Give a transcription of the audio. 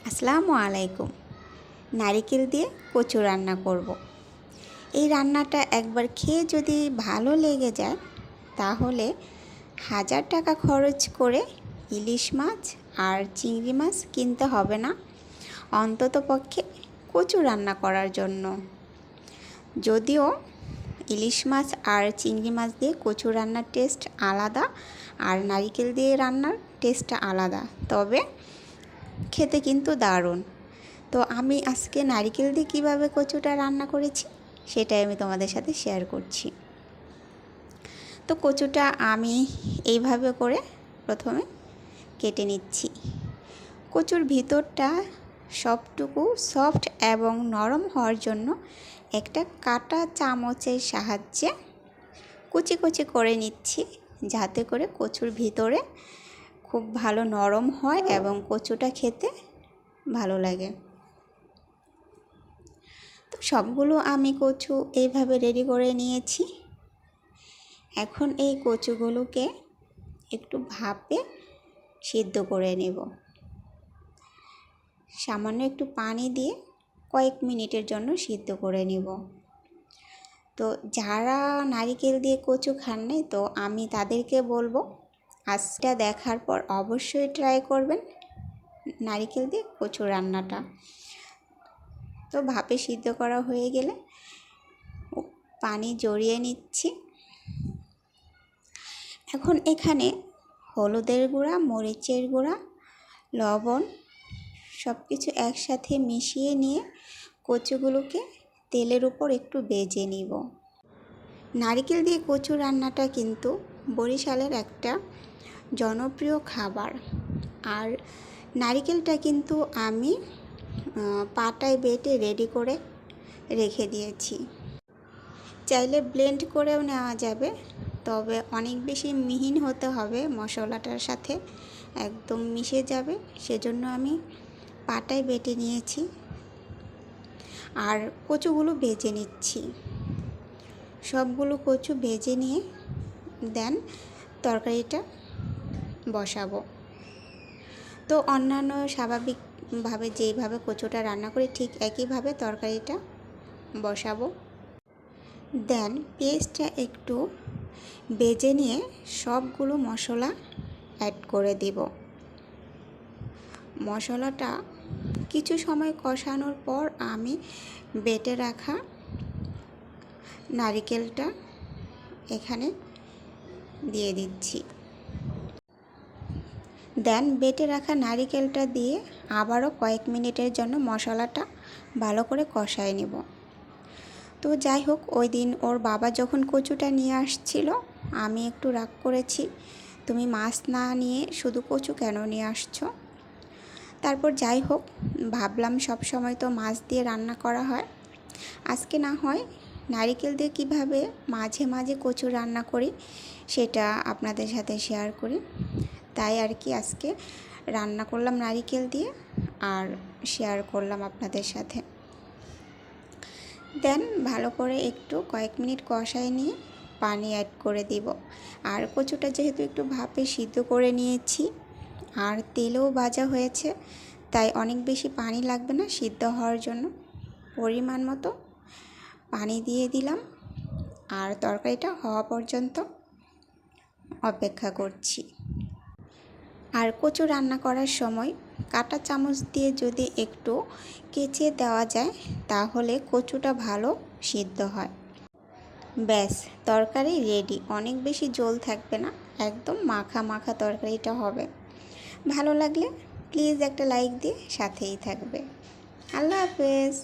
আসসালামু আলাইকুম। নারিকেল দিয়ে কচু রান্না করব। এই রান্নাটা একবার খেয়ে যদি ভালো লেগে যায় তাহলে 1000 টাকা খরচ করে ইলিশ মাছ আর চিংড়ি মাছ কিনতে হবে না, অন্তত পক্ষে কচু রান্না করার জন্য। যদিও ইলিশ মাছ আর চিংড়ি মাছ দিয়ে কচু রান্নার টেস্ট আলাদা আর নারিকেল দিয়ে রান্নার টেস্টটা আলাদা, তবে খেতে কিন্তু দারুণ। তো আমি আজকে নারিকেল দিয়ে কীভাবে কচুটা রান্না করেছি সেটাই আমি তোমাদের সাথে শেয়ার করছি। তো কচুটা আমি এইভাবে করে প্রথমে কেটে নিচ্ছি। কচুর ভিতরটা সবটুকু সফট এবং নরম হওয়ার জন্য একটা কাঁটা চামচের সাহায্যে কুচি কুচি করে নিচ্ছি, যাতে করে কচুর ভিতরে খুব ভালো নরম হয় এবং কচুটা খেতে ভালো লাগে। তো সবগুলো আমি কচু এইভাবে রেডি করে নিয়েছি। এখন এই কচুগুলোকে একটু ভাপে সিদ্ধ করে নেব। সামান্য একটু পানি দিয়ে কয়েক মিনিটের জন্য সিদ্ধ করে নেব। তো যারা নারিকেল দিয়ে কচু খান নাই, তো আমি তাদেরকে বলবো আজটা দেখার পর অবশ্যই ট্রাই করবেন নারিকেল দিয়ে কচু রান্নাটা। তো ভাপে সিদ্ধ করা হয়ে গেলে পানি জড়িয়ে নিচ্ছি। এখন এখানে হলুদের গুঁড়া, মরিচের গুঁড়া, লবণ সব কিছু একসাথে মিশিয়ে নিয়ে কচুগুলোকে তেলের উপর একটু ভেজে নিব। নারিকেল দিয়ে কচু রান্নাটা কিন্তু বরিশালের একটা জনপ্রিয় খাবার। আর নারিকেলটা কিন্তু আমি পাটায় বেটে রেডি করে রেখে দিয়েছি। চাইলে ব্লেন্ড করেও নেওয়া যাবে, তবে অনেক বেশি মিহিন হতে হবে, মশলাটার সাথে একদম মিশে যাবে, সেজন্য আমি পাটায় বেটে নিয়েছি। আর কচুগুলো ভেজে নিচ্ছি। সবগুলো কচু ভেজে নিয়ে দেন তরকারিটা বসাবো। তো অন্যান্য স্বাভাবিকভাবে যেইভাবে কচুটা রান্না করি ঠিক একইভাবে তরকারিটা বসাবো। দেন পেঁয়াজটা একটু ভেজে নিয়ে সবগুলো মশলা অ্যাড করে দেব। মশলাটা কিছু সময় কষানোর পর আমি বেটে রাখা নারিকেলটা এখানে দিয়ে দিচ্ছি। দেন বেটে রাখা নারিকেলটা দিয়ে আবারও কয়েক মিনিটের জন্য মশলাটা ভালো করে কষায় নেব। তো যাই হোক, ওই দিন ওর বাবা যখন কচুটা নিয়ে আসছিল আমি একটু রাগ করেছি, তুমি মাছ না নিয়ে শুধু কচু কেন নিয়ে আসছো। তারপর যাই হোক, ভাবলাম সব সময় তো মাছ দিয়ে রান্না করা হয়, আজকে না হয় নারিকেল দিয়ে কীভাবে মাঝে মাঝে কচু রান্না করি সেটা আপনাদের সাথে শেয়ার করি। তাই আর কি আজকে রান্না করলাম নারিকেল দিয়ে আর শেয়ার করলাম আপনাদের সাথে। দেন ভালো করে একটু কয়েক মিনিট কষায় নিয়ে পানি অ্যাড করে দিব। আর কচুটা যেহেতু একটু ভাপে সিদ্ধ করে নিয়েছি আর তেলেও ভাজা হয়েছে, তাই অনেক বেশি পানি লাগবে না সিদ্ধ হওয়ার জন্য। পরিমাণ মতো পানি দিয়ে দিলাম আর তরকারিটা হওয়া পর্যন্ত অপেক্ষা করছি। আর কচু রান্না করার সময় কাঁটা চামচ দিয়ে যদি একটু কেচে দেওয়া যায় তাহলে কচুটা ভালো সিদ্ধ হয়। ব্যাস, তরকারি রেডি। অনেক বেশি ঝোল থাকবে না, একদম মাখা মাখা তরকারিটা হবে। ভালো লাগলে প্লিজ একটা লাইক দিয়ে সাথেই থাকবে। আল্লাহ হাফেজ।